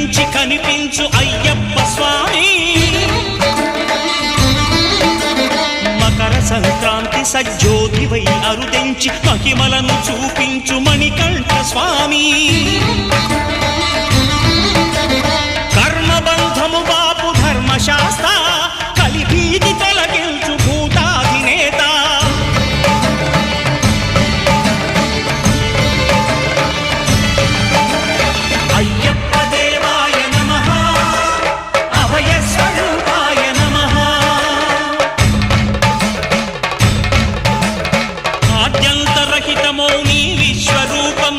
కనిపించి కనిపించు అయ్యప్ప స్వామి మకర సంక్రాంతి సజ్జోతివై అరుదెంచి మహిమలను చూపించు మణికంఠ స్వామి కర్మబంధము బాపు ధర్మశాస్త్ర కలిభీతి తొలగించు భూతాధినేత అయ్యప్ప దేవాయ నమః అభయ స్వరూపాయ నమః ఆద్యంతరహితమౌ నీ విశ్వరూపం